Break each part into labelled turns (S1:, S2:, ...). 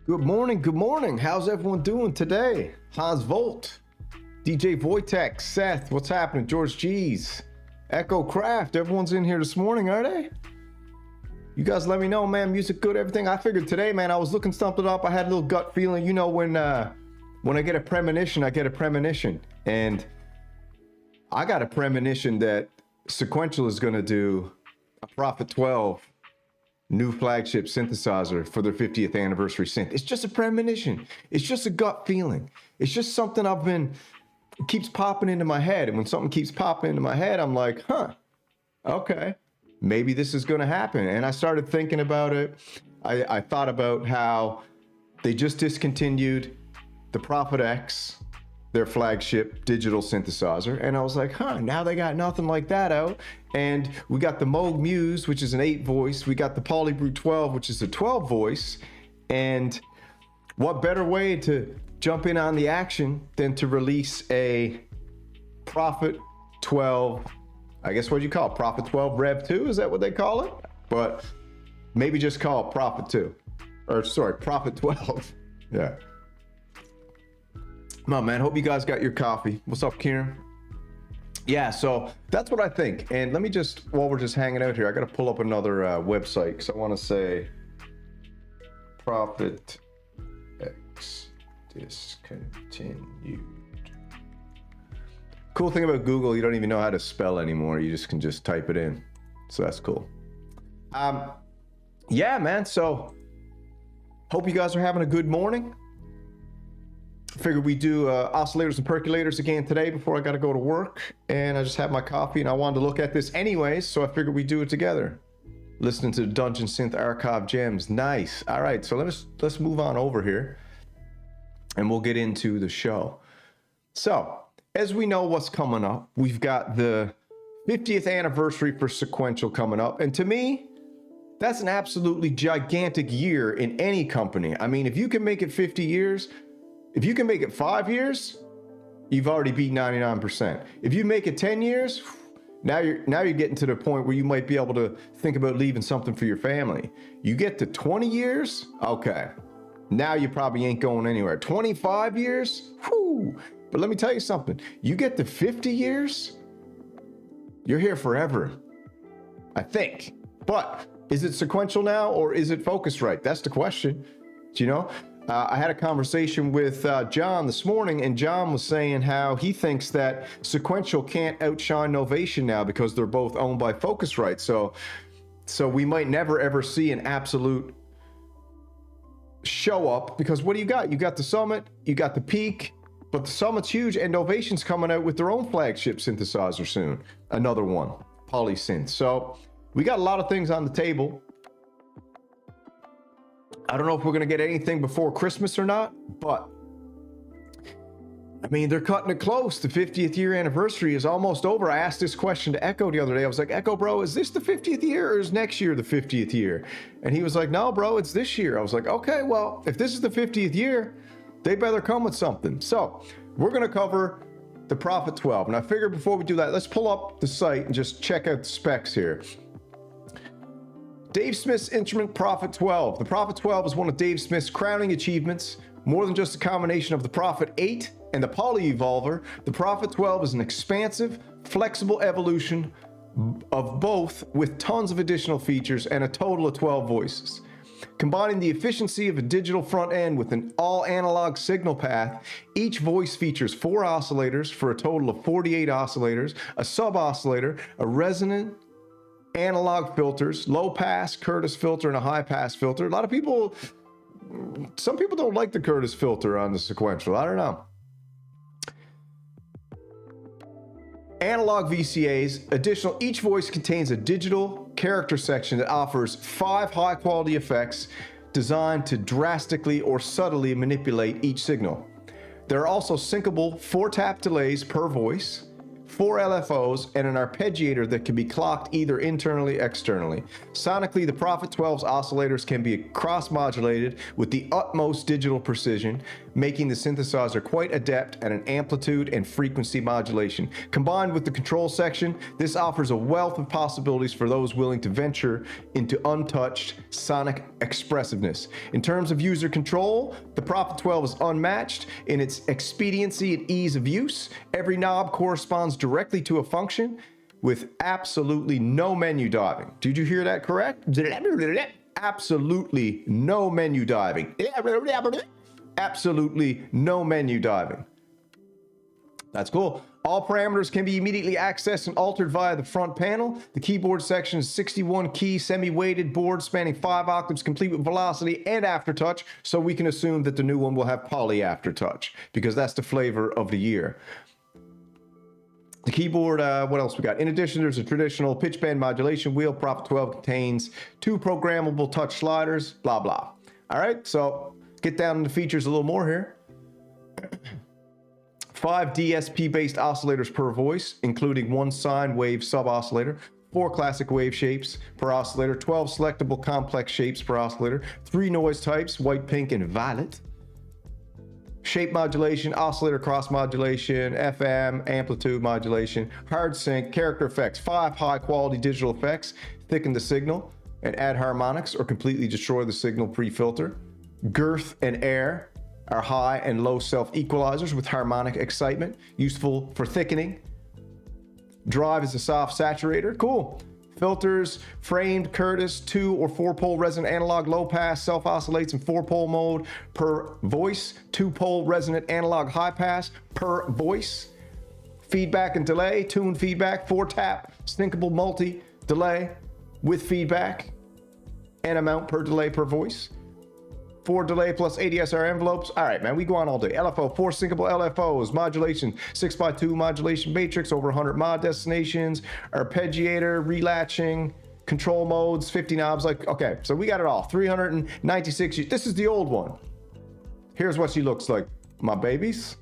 S1: Good morning, good morning. How's everyone doing today? Hans Volt, DJ Wojtek, Seth, what's happening? George G's, Echo Craft, everyone's in here this morning, are they? You guys let me know, man. Music good, everything. I figured today, man, I was looking something up. I had a little gut feeling. You know, when I get a premonition, I get a premonition. And I got a premonition that Sequential is going to do a Prophet 12 new flagship synthesizer for their 50th anniversary synth. It's just a premonition. It's just a gut feeling. It's just something it keeps popping into my head. And when something keeps popping into my head, I'm like, huh, okay, maybe this is going to happen. And I started thinking about it. I thought about how they just discontinued the Prophet X, their flagship digital synthesizer. And I was like, huh, now they got nothing like that out. And we got the Moog Muse, which is an 8 voice. We got the Polybrute 12, which is a 12 voice. And what better way to jump in on the action than to release a Prophet 12, I guess what you call it, Prophet 12 Rev 2? Is that what they call it? But maybe just call it Prophet 2. Or sorry, Prophet 12. Yeah. Come on, man. Hope you guys got your coffee. What's up, Kieran? Yeah, so that's what I think. And let me just, while we're just hanging out here, I got to pull up another website because I want to say Prophet X discontinued. Cool thing about Google, you don't even know how to spell anymore. You just can just type it in. So that's cool. Yeah, man. So hope you guys are having a good morning. Figured we do oscillators and percolators again today before I got to go to work, and I just had my coffee and I wanted to look at this anyways, so I figured we'd do it together. Listening to the Dungeon Synth Archive gems. Nice. All right, so let's move on over here and we'll get into the show. So as we know what's coming up, we've got the 50th anniversary for Sequential coming up, and to me that's an absolutely gigantic year in any company. I mean, if you can make it 50 years, if you can make it 5 years, you've already beat 99%. If you make it 10 years, now you're getting to the point where you might be able to think about leaving something for your family. You get to 20 years, okay, now you probably ain't going anywhere. 25 years, whew. But let me tell you something. You get to 50 years, you're here forever, I think. But is it Sequential now or is it Focusrite? That's the question. Do you know? I had a conversation with John this morning, and John was saying how he thinks that Sequential can't outshine Novation now because they're both owned by Focusrite. So we might never ever see an absolute show up, because what do you got? You got the Summit, you got the Peak, but the Summit's huge, and Novation's coming out with their own flagship synthesizer soon. Another one, PolySynth. So we got a lot of things on the table. I don't know if we're going to get anything before Christmas or not, but I mean, they're cutting it close. The 50th year anniversary is almost over. I asked this question to Echo the other day. I was like, Echo, bro, is this the 50th year or is next year the 50th year? And he was like, no, bro, it's this year. I was like, okay, well, if this is the 50th year, they better come with something. So we're going to cover the Prophet 12. And I figured before we do that, let's pull up the site and just check out the specs here. Dave Smith's instrument Prophet 12. The Prophet 12 is one of Dave Smith's crowning achievements. More than just a combination of the Prophet 8 and the Poly Evolver, the Prophet 12 is an expansive, flexible evolution of both with tons of additional features and a total of 12 voices. Combining the efficiency of a digital front end with an all-analog signal path, each voice features 4 oscillators for a total of 48 oscillators, a sub-oscillator, a resonant, analog filters, low pass Curtis filter, and a high pass filter. A lot of people, some people don't like the Curtis filter on the Sequential. I don't know. Analog VCAs, additional, each voice contains a digital character section that offers 5 high quality effects designed to drastically or subtly manipulate each signal. There are also syncable 4-tap delays per voice, 4 LFOs, and an arpeggiator that can be clocked either internally or externally. Sonically, the Prophet 12's oscillators can be cross-modulated with the utmost digital precision, making the synthesizer quite adept at an amplitude and frequency modulation. Combined with the control section, this offers a wealth of possibilities for those willing to venture into untouched sonic expressiveness. In terms of user control, the Prophet 12 is unmatched in its expediency and ease of use. Every knob corresponds directly to a function with absolutely no menu diving. Did you hear that correct? Absolutely no menu diving. Absolutely no menu diving. That's cool. All parameters can be immediately accessed and altered via the front panel. The keyboard section is 61 key semi-weighted board spanning 5 octaves, complete with velocity and aftertouch, so we can assume that the new one will have poly aftertouch because that's the flavor of the year. The keyboard, what else we got? In addition, there's a traditional pitch bend modulation wheel. Prophet 12 contains 2 programmable touch sliders, blah, blah. All right, so get down to the features a little more here. 5 DSP-based oscillators per voice, including 1 sine wave sub-oscillator, 4 classic wave shapes per oscillator, 12 selectable complex shapes per oscillator, 3 noise types, white, pink, and violet. Shape modulation, oscillator cross modulation, FM, amplitude modulation, hard sync, character effects, 5 high-quality digital effects, thicken the signal, and add harmonics or completely destroy the signal pre-filter. Girth and air are high and low self-equalizers with harmonic excitement, useful for thickening. Drive is a soft saturator, cool. Filters, framed Curtis 2 or 4-pole resonant analog low pass, self-oscillates in 4-pole mode per voice, 2-pole resonant analog high pass per voice. Feedback and delay, tune feedback, 4-tap, syncable multi delay with feedback and amount per delay per voice. 4 delay plus ADSR envelopes. All right, man, we go on all day. LFO, 4 syncable LFOs, modulation, 6x2 modulation matrix, over 100 mod destinations, arpeggiator, relatching, control modes, 50 knobs. Like, okay, so we got it all. 396. This is the old one. Here's what she looks like, my babies.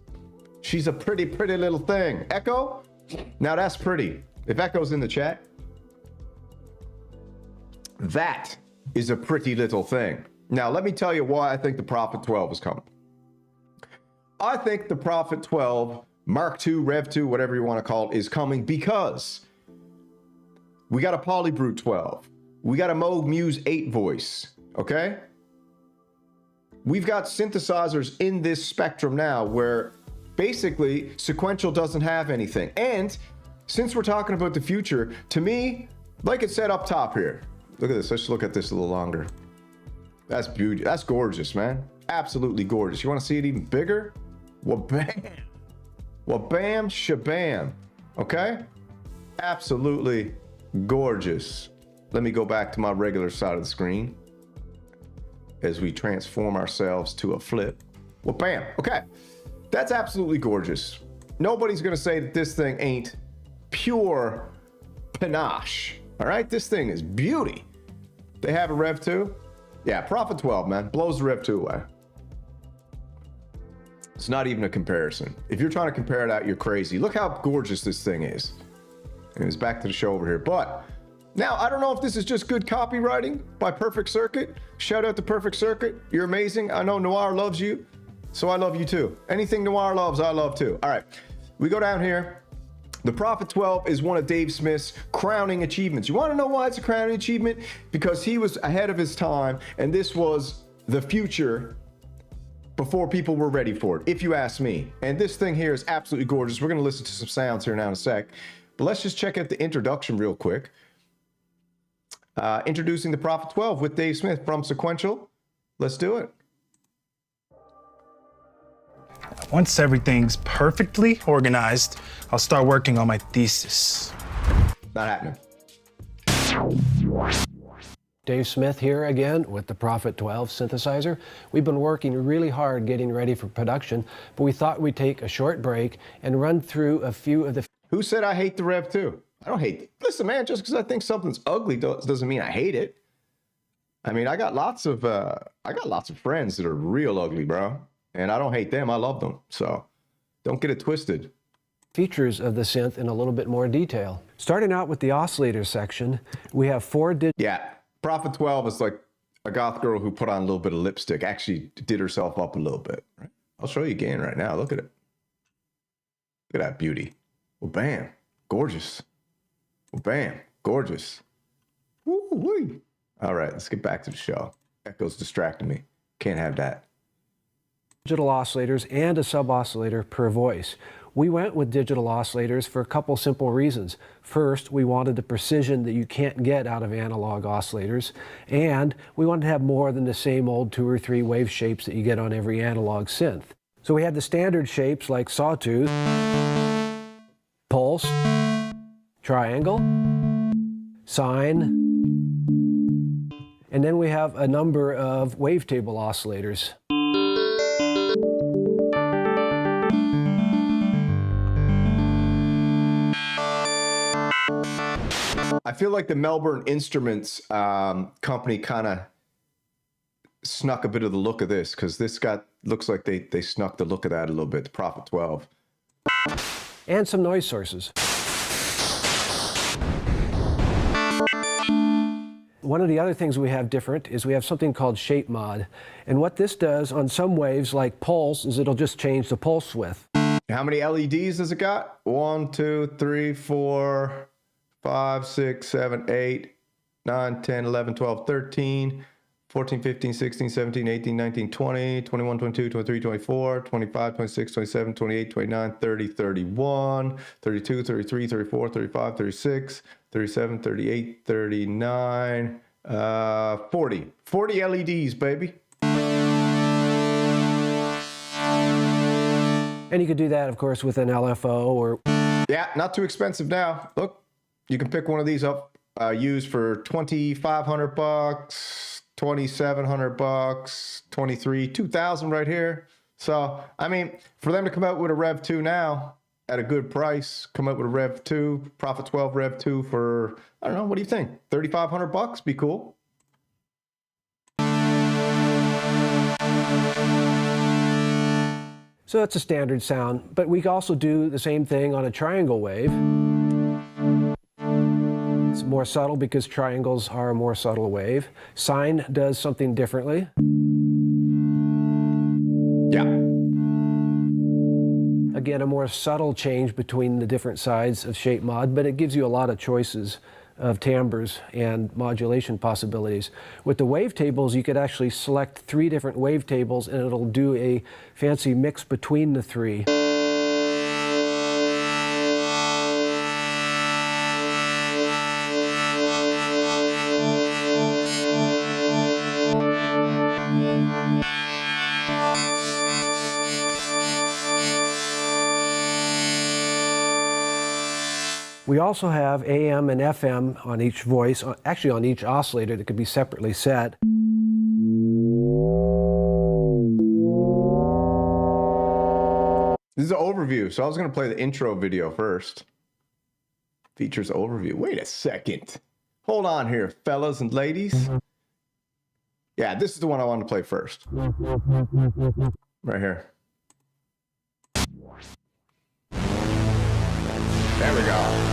S1: She's a pretty, pretty little thing. Echo? Now that's pretty. If Echo's in the chat, that is a pretty little thing. Now, let me tell you why I think the Prophet 12 is coming. I think the Prophet 12 Mark II, Rev 2, whatever you want to call it, is coming because we got a Polybrute 12. We got a Moog Muse 8 voice, okay? We've got synthesizers in this spectrum now where basically Sequential doesn't have anything. And since we're talking about the future, to me, like it said up top here, look at this. Let's look at this a little longer. That's beauty. That's gorgeous, man. Absolutely gorgeous. You want to see it even bigger? Well, bam. Well, bam, shabam. Okay? Absolutely gorgeous. Let me go back to my regular side of the screen as we transform ourselves to a flip. Well, bam. Okay. That's absolutely gorgeous. Nobody's going to say that this thing ain't pure panache. All right? This thing is beauty. They have a Rev 2. Yeah, Prophet 12, man, blows the Rev 2 away. It's not even a comparison. If you're trying to compare it out, you're crazy. Look how gorgeous this thing is. And it's back to the show over here. But now, I don't know if this is just good copywriting by Perfect Circuit. Shout out to Perfect Circuit. You're amazing. I know Noir loves you, so I love you too. Anything Noir loves, I love too. All right, we go down here. The Prophet 12 is one of Dave Smith's crowning achievements. You want to know why it's a crowning achievement? Because he was ahead of his time, and this was the future before people were ready for it, if you ask me. And this thing here is absolutely gorgeous. We're going to listen to some sounds here now in a sec. But let's just check out the introduction real quick. Introducing the Prophet 12 with Dave Smith from Sequential. Let's do it.
S2: Once everything's perfectly organized, I'll start working on my thesis.
S1: Not happening.
S3: Dave Smith here again with the Prophet 12 synthesizer. We've been working really hard getting ready for production, but we thought we'd take a short break and run through a few of the...
S1: Who said I hate the Rev 2? I don't hate it. Listen, man, just because I think something's ugly doesn't mean I hate it. I mean, I got lots of friends that are real ugly, bro. And I don't hate them, I love them. So don't get it twisted.
S3: features of the synth in a little bit more detail. Starting out with the oscillator section, we have 4 digits.
S1: Yeah, Prophet 12 is like a goth girl who put on a little bit of lipstick, actually did herself up a little bit. Right? I'll show you again right now. Look at it. Look at that beauty. Well, bam, gorgeous. Well, bam, gorgeous. Woo-wee. All right, let's get back to the show. Echo's distracting me. Can't have that.
S3: Digital oscillators and a sub-oscillator per voice. We went with digital oscillators for a couple simple reasons. First, we wanted the precision that you can't get out of analog oscillators, and we wanted to have more than the same old 2 or 3 wave shapes that you get on every analog synth. So we had the standard shapes like sawtooth, pulse, triangle, sine, and then we have a number of wavetable oscillators.
S1: I feel like the Melbourne Instruments company kind of snuck a bit of the look of this, because this looks like they snuck the look of that a little bit, the Prophet 12.
S3: And some noise sources. One of the other things we have different is we have something called shape mod. And what this does on some waves like pulse is it'll just change the pulse width.
S1: How many LEDs does it got? 1, 2, 3, 4, 5, 6, 7, 8, 9, 10, 11, 12, 13, 14, 15, 16, 17, 18, 19, 20, 21, 22, 23, 24, 25, 26, 27, 28, 29, 30, 31, 32, 33, 34, 35, 36, 37, 38, 39, 40. 40 LEDs, baby.
S3: And you could do that, of course, with an LFO or...
S1: Yeah, not too expensive now. Look, you can pick one of these up, used for $2,500, $2,700, 23, 2,000 right here. So, I mean, for them to come out with a Rev 2 now at a good price, come out with a Rev 2, Prophet 12 Rev 2 for, I don't know, what do you think? $3,500? Be cool.
S3: So that's a standard sound, but we can also do the same thing on a triangle wave. It's more subtle because triangles are a more subtle wave. Sine does something differently.
S1: Yeah.
S3: Again, a more subtle change between the different sides of shape mod, but it gives you a lot of choices of timbres and modulation possibilities. With the wavetables, you could actually select 3 different wavetables and it'll do a fancy mix between the 3. We also have AM and FM on each voice, actually on each oscillator that could be separately set.
S1: This is an overview, so I was going to play the intro video first. Features overview. Wait a second. Hold on here, fellas and ladies. Yeah, this is the one I wanted to play first. Right here. There we go.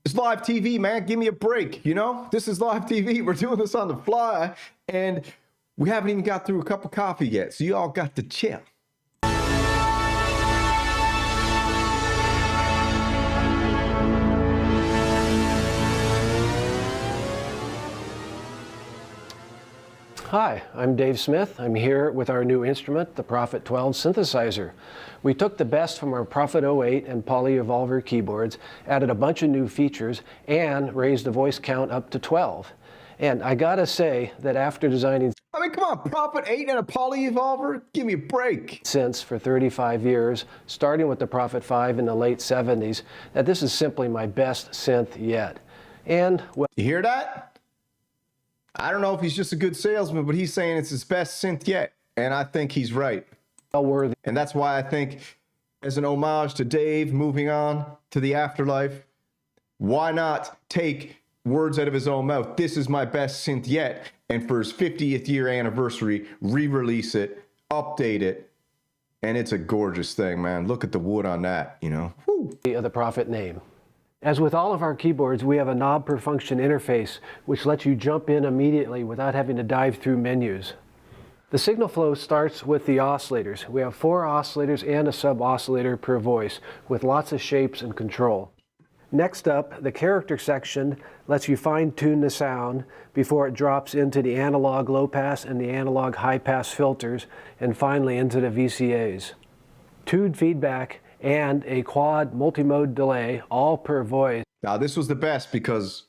S1: It's live TV, man. Give me a break, you know? This is live TV. We're doing this on the fly, and we haven't even got through a cup of coffee yet, so you all got to chill.
S3: Hi, I'm Dave Smith. I'm here with our new instrument, the Prophet 12 synthesizer. We took the best from our Prophet 08 and Polyevolver keyboards, added a bunch of new features, and raised the voice count up to 12. And I gotta say that after designing
S1: I mean, come on, Prophet 8 and a Polyevolver? Give me a break.
S3: synths for 35 years, starting with the Prophet 5 in the late 70s, that this is simply my best synth yet. And, well,
S1: You hear that? I don't know if he's just a good salesman, but he's saying it's his best synth yet. And I think he's right.
S3: worthy.
S1: And that's why I think, as an homage to Dave moving on to the afterlife, why not take words out of his own mouth? This is my best synth yet. And for his 50th year anniversary, re-release it, update it, And it's a gorgeous thing, man. Look at the wood on that, you know. Woo.
S3: Of the Prophet name. As with all of our keyboards, we have a knob per function interface, which lets you jump in immediately without having to dive through menus. The signal flow starts with the oscillators. We have 4 oscillators and a sub-oscillator per voice, with lots of shapes and control. Next up, the character section lets you fine-tune the sound before it drops into the analog low-pass and the analog high-pass filters, and finally into the VCAs. Tuned feedback and a quad multi-mode delay, all per voice.
S1: Now this was the best because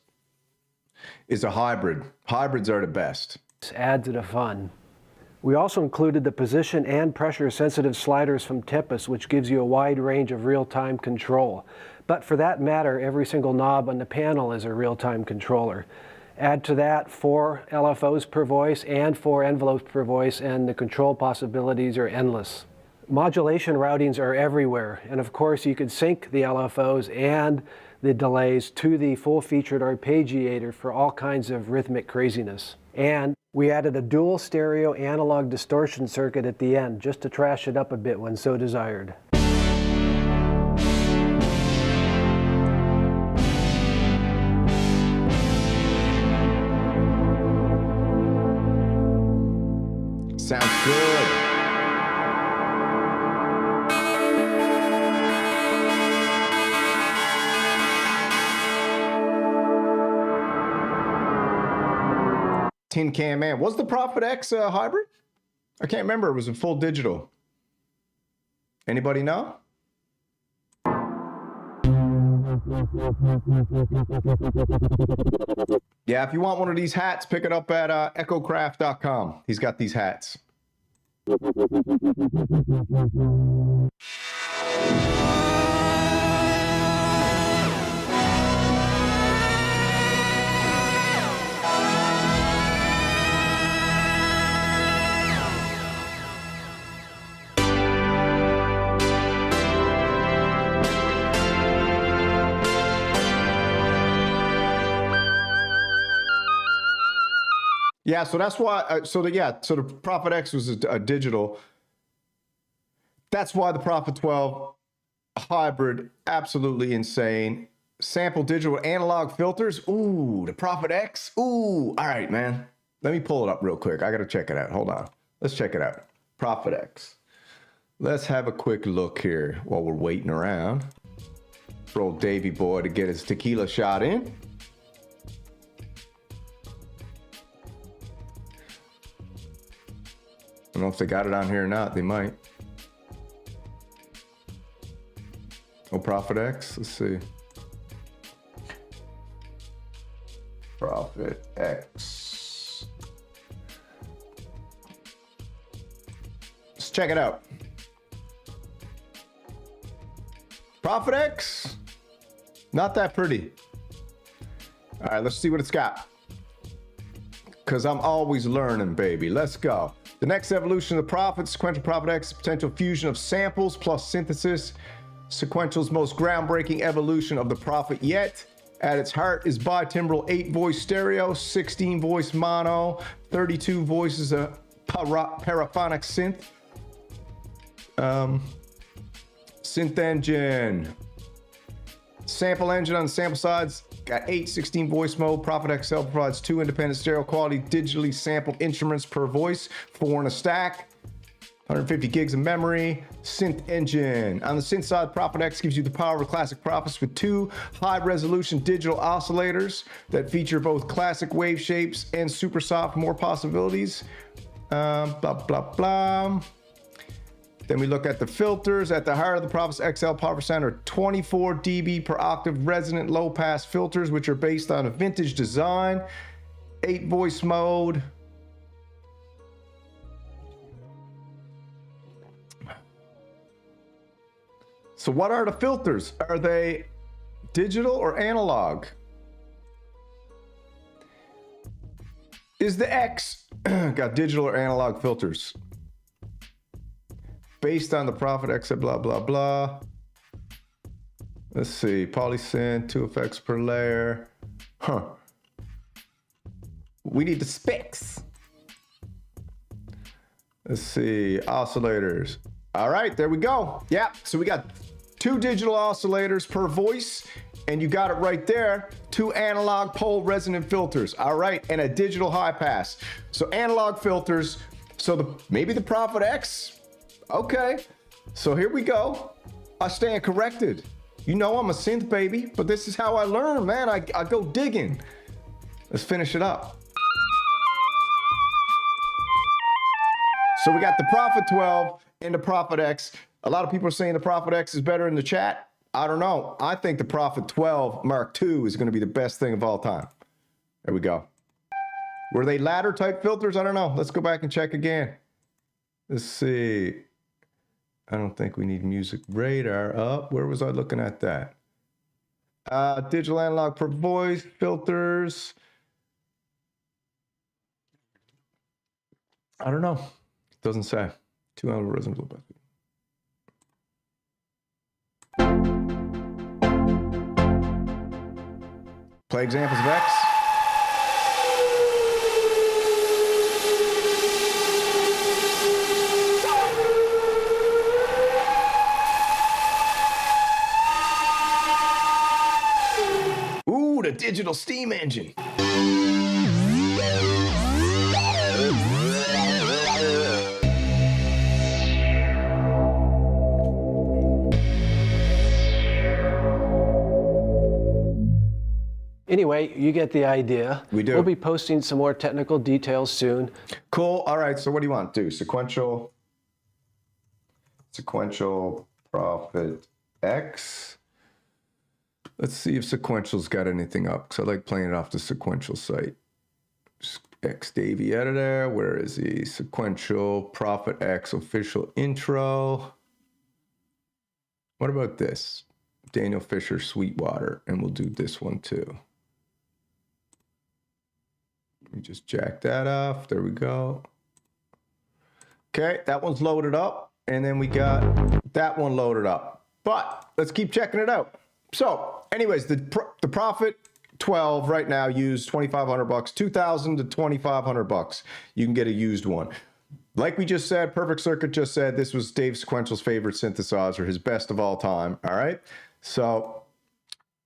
S1: it's a hybrid. Hybrids are the best.
S3: Add to the fun. We also included the position and pressure sensitive sliders from Tempest, which gives you a wide range of real-time control. But for that matter, every single knob on the panel is a real-time controller. Add to that 4 LFOs per voice and 4 envelopes per voice, and the control possibilities are endless. Modulation routings are everywhere, and of course you could sync the LFOs and the delays to the full-featured arpeggiator for all kinds of rhythmic craziness. And we added a dual stereo analog distortion circuit at the end, just to trash it up a bit when so desired.
S1: Sounds good. Tin Can Man. Was the Prophet X hybrid? I can't remember. It was a full digital. Anybody know? Yeah, if you want one of these hats, pick it up at echocraft.com. He's got these hats. Yeah, so that's why, so the Prophet X was a digital. That's why the Prophet 12 hybrid, absolutely insane. Sample digital analog filters. Ooh, the Prophet X. Ooh, all right, man. Let me pull it up real quick. I got to check it out. Hold on. Let's check it out. Prophet X. Let's have a quick look here while we're waiting around for old Davy boy to get his tequila shot in. I don't know if they got it on here or not. They might. Oh, Prophet X. Let's see. Prophet X. Let's check it out. Prophet X. Not that pretty. All right, let's see what it's got. Because I'm always learning, baby. Let's go. The next evolution of the Prophet, Sequential Prophet X, potential fusion of samples plus synthesis. Sequential's most groundbreaking evolution of the Prophet yet. At its heart is bitimbral 8-voice stereo, 16-voice mono, 32 voices of paraphonic synth. Synth engine. Sample engine on the sample sides. Got 8 16-voice mode. Prophet XL provides 2 independent stereo quality digitally sampled instruments per voice, 4 in a stack, 150 gigs of memory. Synth engine. On the synth side, Prophet X gives you the power of classic Prophets with 2 high-resolution digital oscillators that feature both classic wave shapes and super soft, more possibilities. Blah, blah, blah. Then we look at the filters. At the heart of the Prophet's XL Power Sound are 24 dB per octave resonant low-pass filters, which are based on a vintage design, 8-voice mode. So what are the filters? Are they digital or analog? Is the X got digital or analog filters? Based on the Prophet X, blah, blah, blah. Let's see, polysynth, 2 effects per layer. Huh. We need the specs. Let's see, oscillators. All right, there we go. Yeah, so we got 2 digital oscillators per voice, and you got it right there. 2 analog pole resonant filters. All right, and a digital high pass. So analog filters, so maybe the Prophet X? Okay, so here we go. I stand corrected. You know I'm a synth baby, but this is how I learn, man. I go digging. Let's finish it up. So we got the Prophet 12 and the Prophet X. A lot of people are saying the Prophet X is better in the chat. I don't know. I think the Prophet 12 Mark II is going to be the best thing of all time. There we go. Were they ladder type filters? I don't know. Let's go back and check again. Let's see. I don't think we need music radar up. Where was I looking at that? Digital analog per voice filters. I don't know. Doesn't say. 2 algorithms. Play examples of X. Ooh, the digital steam engine.
S3: Anyway, you get the idea.
S1: We do.
S3: We'll be posting some more technical details soon.
S1: Cool. All right. So what do you want to do? Sequential Prophet X. Let's see if Sequential's got anything up, because I like playing it off the Sequential site. X Davey editor. Where is he? Sequential Prophet X official intro. What about this? Daniel Fisher Sweetwater, and we'll do this one too. Let me just jack that off. There we go. Okay, that one's loaded up, and then we got that one loaded up. But let's keep checking it out. So, anyways, the Prophet 12 right now used $2,500, $2,000 to $2,500. You can get a used one. Like we just said, Perfect Circuit just said this was Dave Sequential's favorite synthesizer, his best of all time. All right, so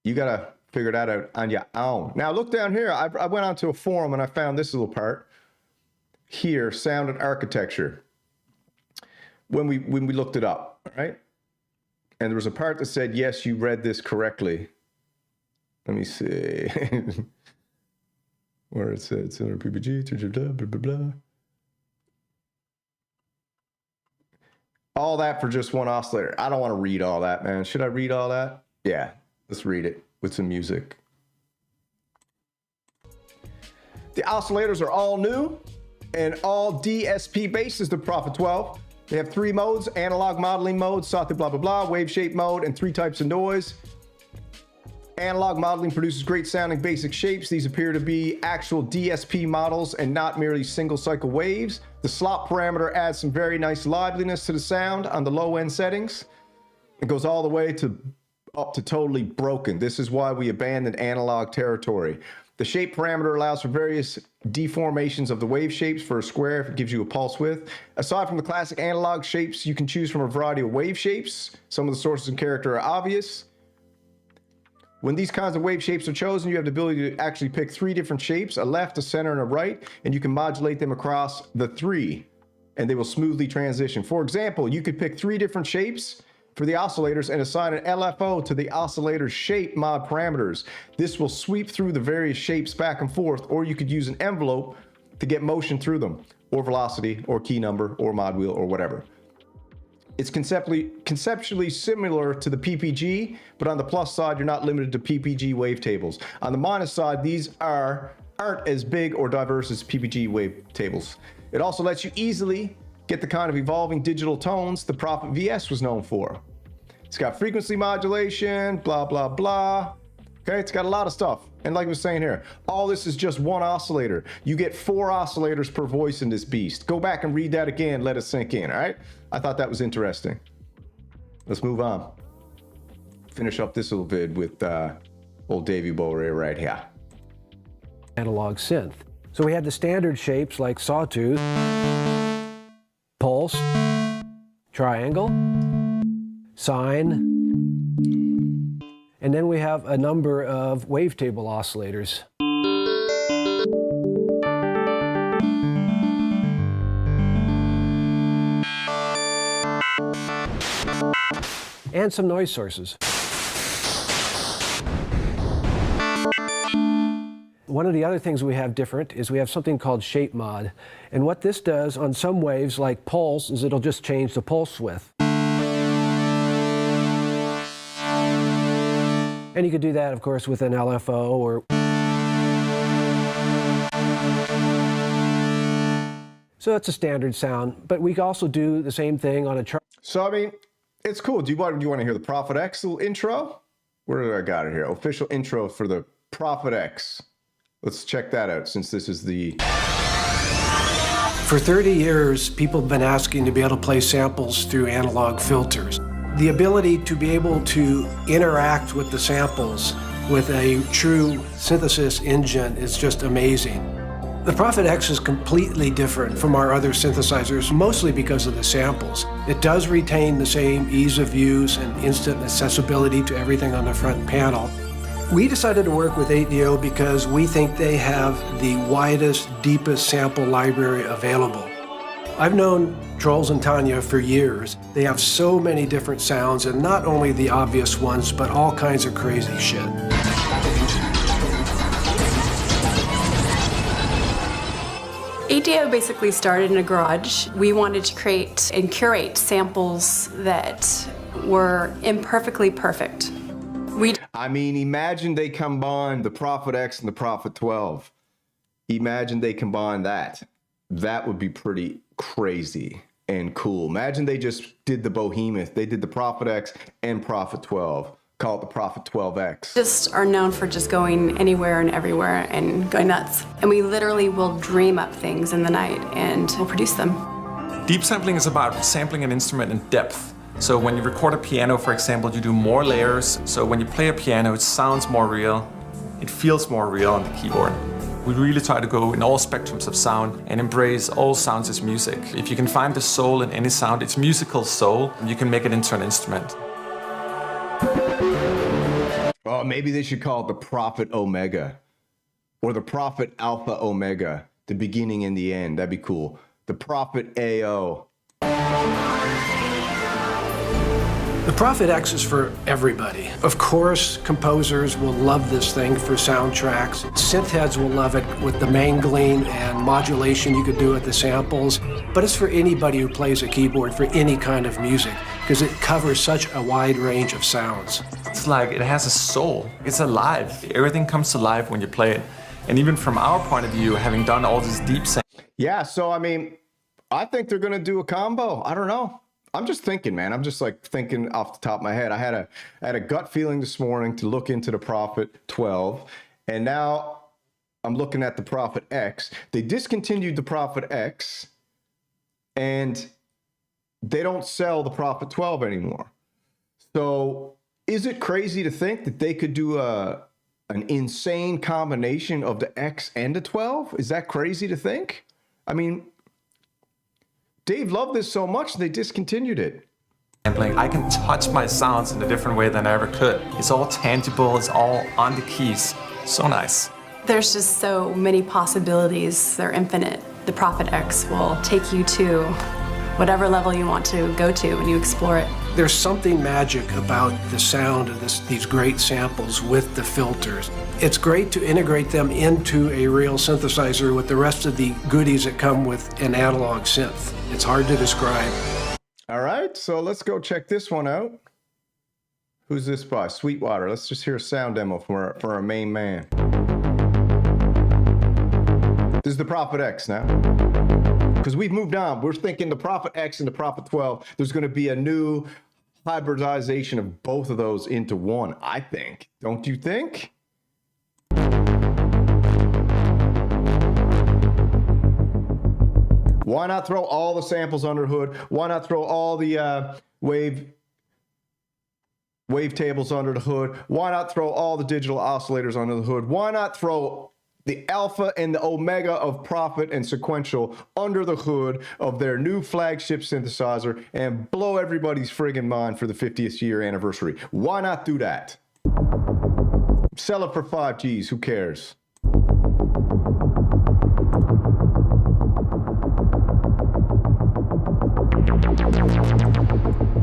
S1: you gotta figure that out on your own. Now look down here. I went onto a forum and I found this little part here, sound and architecture. When we looked it up, all right, and there was a part that said, yes, you read this correctly. Let me see. Where it said similar PPG, blah, blah, blah, blah. All that for just one oscillator. I don't want to read all that, man. Should I read all that? Yeah, let's read it with some music. The oscillators are all new and all DSP based is the Prophet 12. They have 3 modes: analog modeling mode, sawtooth blah blah blah, wave shape mode, and 3 types of noise. Analog modeling produces great sounding basic shapes. These appear to be actual DSP models and not merely single cycle waves. The slop parameter adds some very nice liveliness to the sound on the low end settings. It goes all the way to up to totally broken. This is why we abandoned analog territory. The shape parameter allows for various deformations of the wave shapes for a square if it gives you a pulse width. Aside from the classic analog shapes, you can choose from a variety of wave shapes. Some of the sources and character are obvious. When these kinds of wave shapes are chosen, you have the ability to actually pick 3 different shapes, a left, a center, and a right, and you can modulate them across the 3, and they will smoothly transition. For example, you could pick 3 different shapes for the oscillators and assign an LFO to the oscillator shape mod parameters. This will sweep through the various shapes back and forth, or you could use an envelope to get motion through them, or velocity, or key number, or mod wheel, or whatever. It's conceptually similar to the PPG, but on the plus side, you're not limited to PPG wavetables. On the minus side, these aren't as big or diverse as PPG wavetables. It also lets you easily get the kind of evolving digital tones the Prophet VS was known for. It's got frequency modulation, blah, blah, blah. Okay, it's got a lot of stuff. And like I was saying here, all this is just one oscillator. You get 4 oscillators per voice in this beast. Go back and read that again, let it sink in, all right? I thought that was interesting. Let's move on. Finish up this little vid with old Davey Bowery right here.
S3: Analog synth. So we had the standard shapes like sawtooth, pulse, triangle, sine, and then we have a number of wavetable oscillators. And some noise sources. One of the other things we have different is we have something called shape mod. And what this does on some waves, like pulse, is it'll just change the pulse width. And you could do that, of course, with an LFO or... So that's a standard sound, but we can also do the same thing on a chart.
S1: So, I mean, it's cool. Do you want to hear the Prophet X little intro? Where did I got it here? Official intro for the Prophet X. Let's check that out since this is the...
S3: For 30 years, people have been asking to be able to play samples through analog filters. The ability to be able to interact with the samples with a true synthesis engine is just amazing. The Prophet X is completely different from our other synthesizers, mostly because of the samples. It does retain the same ease of use and instant accessibility to everything on the front panel. We decided to work with 8DO because we think they have the widest, deepest sample library available. I've known Trolls and Tanya for years. They have so many different sounds, and not only the obvious ones, but all kinds of crazy shit.
S4: 8DO basically started in a garage. We wanted to create and curate samples that were imperfectly perfect.
S1: I mean, imagine they combine the Prophet X and the Prophet 12. Imagine they combine that. That would be pretty crazy and cool. Imagine they just did the behemoth. They did the Prophet X and Prophet 12. Call it the Prophet 12X.
S4: Just are known for just going anywhere and everywhere and going nuts. And we literally will dream up things in the night and we'll produce them.
S5: Deep sampling is about sampling an instrument in depth. So when you record a piano, for example, you do more layers. So when you play a piano, it sounds more real. It feels more real on the keyboard. We really try to go in all spectrums of sound and embrace all sounds as music. If you can find the soul in any sound, it's musical soul, and you can make it into an instrument.
S1: Oh, maybe they should call it the Prophet Omega or the Prophet Alpha Omega, the beginning and the end. That'd be cool. The Prophet AO.
S3: The Prophet X is for everybody. Of course, composers will love this thing for soundtracks. Synth heads will love it with the mangling and modulation you could do with the samples. But it's for anybody who plays a keyboard for any kind of music, because it covers such a wide range of sounds.
S5: It's like it has a soul. It's alive. Everything comes to life when you play it. And even from our point of view, having done all this deep sound.
S1: Yeah, so I mean, I think they're gonna do a combo. I don't know. I'm just thinking, man. I'm just like thinking off the top of my head. I had a gut feeling this morning to look into the Prophet 12, and now I'm looking at the Prophet X. They discontinued the Prophet X, and they don't sell the Prophet 12 anymore. So is it crazy to think that they could do an insane combination of the X and the 12? Is that crazy to think? I mean, Dave loved this so much, they discontinued it.
S5: I can touch my sounds in a different way than I ever could. It's all tangible, it's all on the keys. So nice.
S4: There's just so many possibilities. They're infinite. The Prophet X will take you to whatever level you want to go to when you explore it.
S3: There's something magic about the sound of these great samples with the filters. It's great to integrate them into a real synthesizer with the rest of the goodies that come with an analog synth. It's hard to describe.
S1: All right, so let's go check this one out. Who's this by? SWEETWATER. Let's just hear a sound demo for our main man. This is the Prophet X now. Because we've moved on. We're thinking the Prophet X and the Prophet 12. There's going to be a new hybridization of both of those into one, I think. Don't you think? Why not throw all the samples under the hood? Why not throw all the wave tables under the hood? Why not throw all the digital oscillators under the hood? Why not throw the alpha and the omega of Prophet and Sequential under the hood of their new flagship synthesizer and blow everybody's friggin' mind for the 50th year anniversary. Why not do that? Sell it for 5 G's, who cares?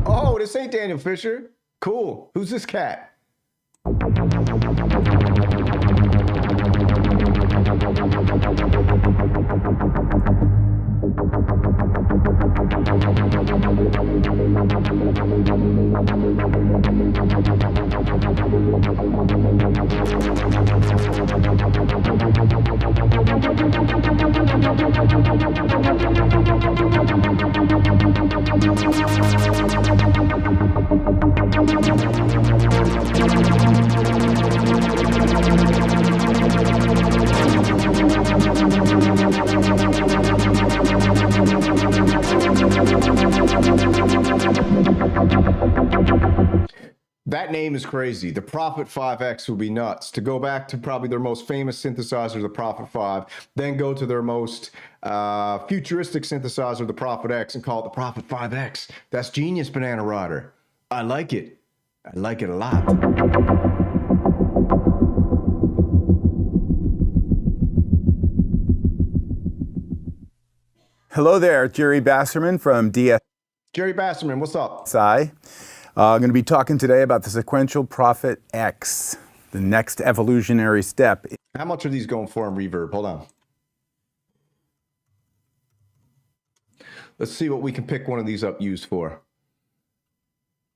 S1: Oh, this ain't Daniel Fisher. Cool. Who's this cat? That name is crazy. The Prophet 5X would be nuts. To go back to probably their most famous synthesizer, the Prophet 5, then go to their most futuristic synthesizer, the Prophet X, and call it the Prophet 5X. That's genius, Banana Rider. I like it. I like it a lot.
S6: Hello there, Jerry Basserman from DSI.
S1: Jerry Basserman, what's up?
S6: I'm going to be talking today about the Sequential Prophet X, the next evolutionary step.
S1: How much are these going for in reverb? Hold on. Let's see what we can pick one of these up used for.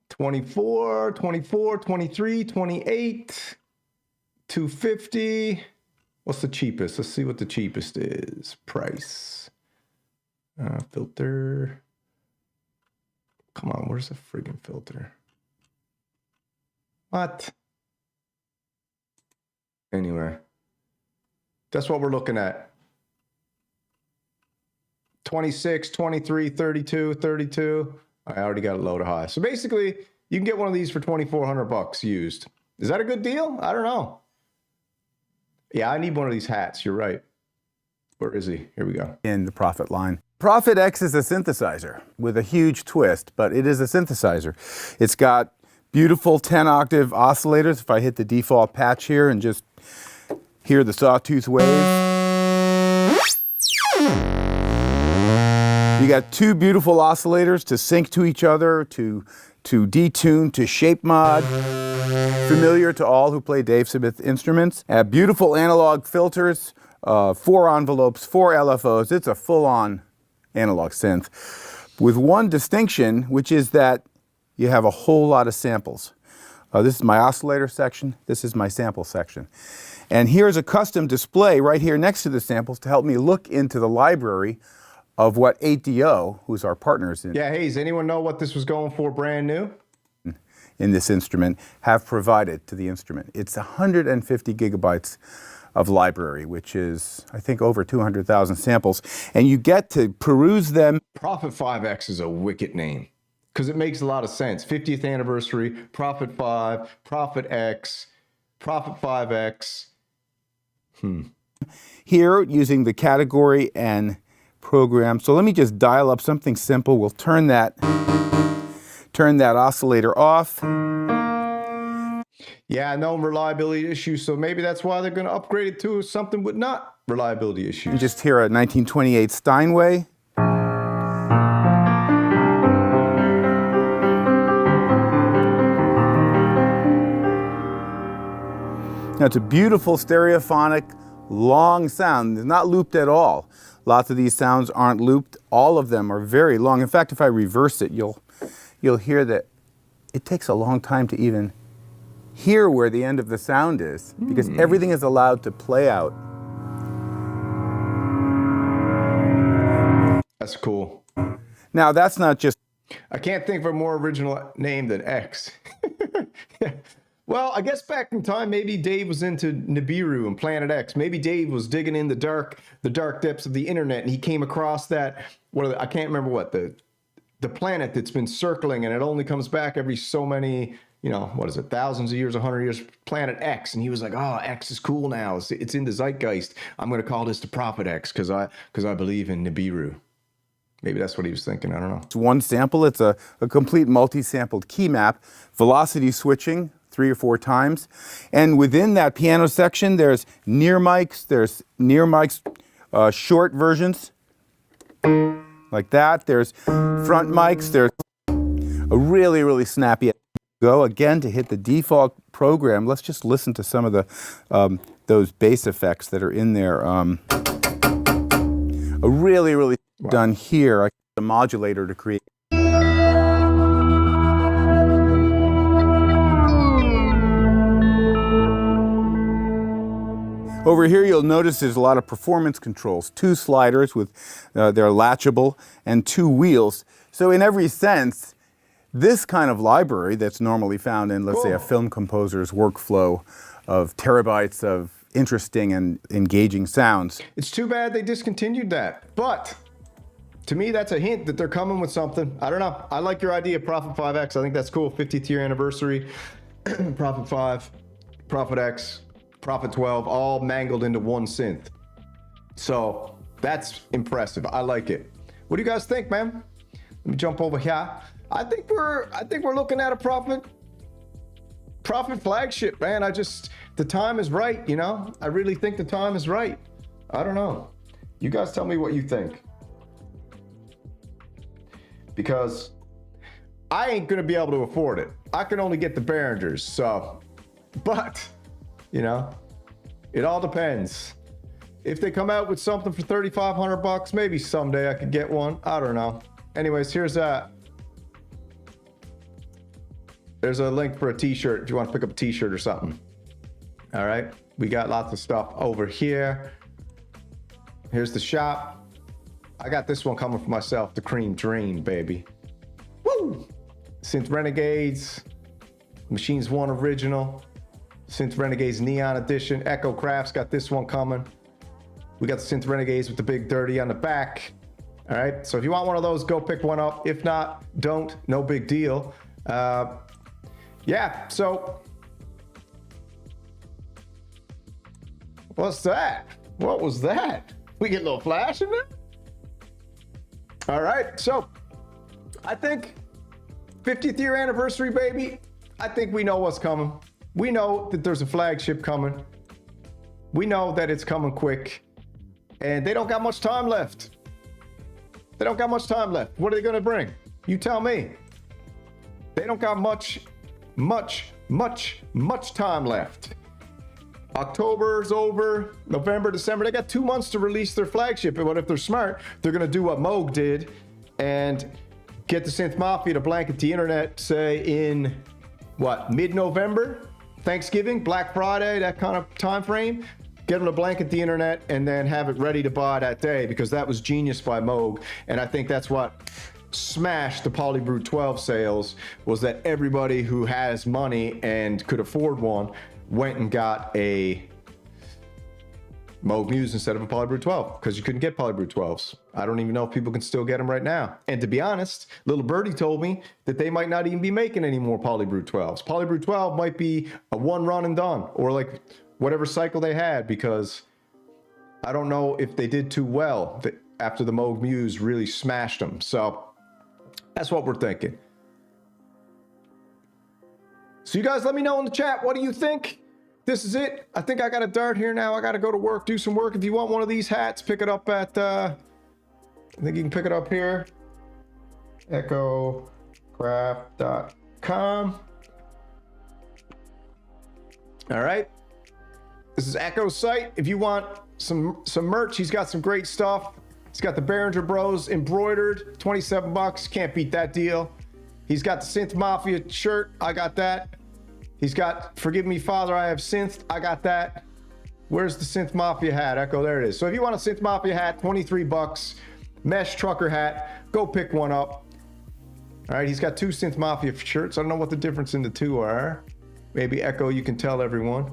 S1: 24, 24, 23, 28, 250. What's the cheapest? Let's see what the cheapest is. Price. Filter. Come on, where's the friggin' filter? What? Anyway, that's what we're looking at. 26, 23, 32, 32. I already got it low to high. So basically, you can get one of these for 2,400 bucks used. Is that a good deal? I don't know. Yeah, I need one of these hats. You're right. Where is he? Here we go.
S6: In the Prophet line. Prophet X is a synthesizer with a huge twist, but it is a synthesizer. It's got beautiful 10-octave oscillators. If I hit the default patch here and just hear the sawtooth wave. You got 2 beautiful oscillators to sync to each other, to detune, to shape mod. Familiar to all who play Dave Smith instruments. Beautiful analog filters, 4 envelopes, 4 LFOs. It's a full-on analog synth, with one distinction, which is that you have a whole lot of samples. This is my oscillator section, this is my sample section. And here's a custom display right here next to the samples to help me look into the library of what 8DO, who's our partners in.
S1: Yeah, hey, does anyone know what this was going for brand new?
S6: In this instrument, have provided to the instrument. It's 150 gigabytes of library, which is, I think, over 200,000 samples, and you get to peruse them.
S1: Prophet 5X is a wicked name because it makes a lot of sense. 50th anniversary, Prophet 5, Prophet X, Prophet 5X.
S6: Here, using the category and program. So let me just dial up something simple. We'll turn that oscillator off.
S1: Yeah, no reliability issues, so maybe that's why they're going to upgrade it to something with not reliability issues.
S6: You just hear a 1928 Steinway. Now it's a beautiful stereophonic, long sound. It's not looped at all. Lots of these sounds aren't looped. All of them are very long. In fact, if I reverse it, you'll hear that it takes a long time to even hear where the end of the sound is, because everything is allowed to play out.
S1: That's cool.
S6: Now that's not just...
S1: I can't think of a more original name than X. Well, I guess back in time, maybe Dave was into Nibiru and Planet X. Maybe Dave was digging in the dark depths of the internet, and he came across that, I can't remember what, the planet that's been circling, and it only comes back every so many you know, what is it, thousands of years, 100 years, Planet X. And he was like, oh, X is cool now. It's in the zeitgeist. I'm going to call this the Prophet X because I believe in Nibiru. Maybe that's what he was thinking. I don't know.
S6: It's one sample. It's a complete multi-sampled key map, velocity switching 3 or 4 times. And within that piano section, there's near mics, short versions like that. There's front mics. There's a really, really snappy go. Again, to hit the default program, let's just listen to some of the those bass effects that are in there. A really, really done here. I use a modulator to create. Over here, you'll notice there's a lot of performance controls. 2 sliders with, they're latchable, and 2 wheels. So in every sense, this kind of library that's normally found in, let's say, a film composer's workflow of terabytes of interesting and engaging sounds.
S1: It's too bad they discontinued that. But to me, that's a hint that they're coming with something. I don't know. I like your idea, Prophet 5X. I think that's cool. 50th year anniversary. Prophet 5, Prophet X, Prophet 12, all mangled into one synth. So that's impressive. I like it. What do you guys think, man? Let me jump over here. I think we're looking at a Prophet flagship, man. The time is right, you know? I really think the time is right. I don't know. You guys tell me what you think. Because I ain't gonna be able to afford it. I can only get the Behringers, so. But, you know, it all depends. If they come out with something for 3,500 bucks, maybe someday I could get one. I don't know. Anyways, there's a link for a t-shirt if you want to pick up a t-shirt or something. All right, we got lots of stuff over here. Here's the shop. I got this one coming for myself, the Cream Dream, baby. Woo! Synth Renegades, Machines 1 Original, Synth Renegades Neon Edition. Echo Crafts got this one coming. We got the Synth Renegades with the big dirty on the back. All right, so if you want one of those, go pick one up. If not, don't, no big deal. Yeah, so what's that? What was that? We get a little flash in there? All right, so I think 50th year anniversary, baby. I think we know what's coming. We know that there's a flagship coming. We know that it's coming quick, and they don't got much time left. They don't got much time left. What are they gonna bring? You tell me. They don't got much time left. October's over, November, December. They got 2 months to release their flagship. But if they're smart, they're gonna do what Moog did and get the Synth Mafia to blanket the internet, say in what, mid-November, Thanksgiving, Black Friday, that kind of time frame. Get them to blanket the internet and then have it ready to buy that day, because that was genius by Moog. And I think that's what smashed the Polybrew 12 sales, was that everybody who has money and could afford one went and got a Moog Muse instead of a Polybrew 12, because you couldn't get Polybrew 12s. I don't even know if people can still get them right now. And to be honest, Little Birdie told me that they might not even be making any more Polybrew 12s. Polybrew 12 might be a one run and done, or like whatever cycle they had, because I don't know if they did too well after the Moog Muse really smashed them. So that's what we're thinking. So you guys let me know in the chat, what do you think? This is it. I think I got a dart here now. I got to go to work, do some work. If you want one of these hats, pick it up at, I think you can pick it up here. EchoCraft.com. All right. This is Echo's site. If you want some merch, he's got some great stuff. He's got the Behringer Bros embroidered, 27 bucks. Can't beat that deal. He's got the Synth Mafia shirt. I got that. He's got Forgive Me Father, I Have Synth. I got that. Where's the Synth Mafia hat? Echo, there it is. So if you want a Synth Mafia hat, 23 bucks. Mesh trucker hat, go pick one up. All right, he's got 2 Synth Mafia shirts. I don't know what the difference in the 2 are. Maybe Echo, you can tell everyone.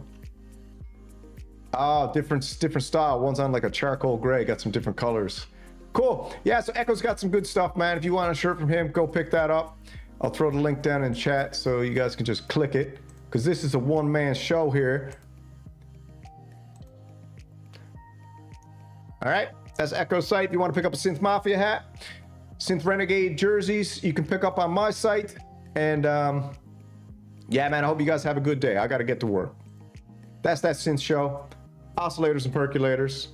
S1: Oh, different style. One's on like a charcoal gray, got some different colors. Cool. Yeah, so Echo's got some good stuff, man. If you want a shirt from him, go pick that up. I'll throw the link down in chat so you guys can just click it, because this is a one-man show here. All right, that's Echo site. If you want to pick up a Synth Mafia hat, Synth Renegade jerseys, you can pick up on my site. And yeah, man, I hope you guys have a good day. I got to get to work. That's that Synth show. Oscillators and percolators.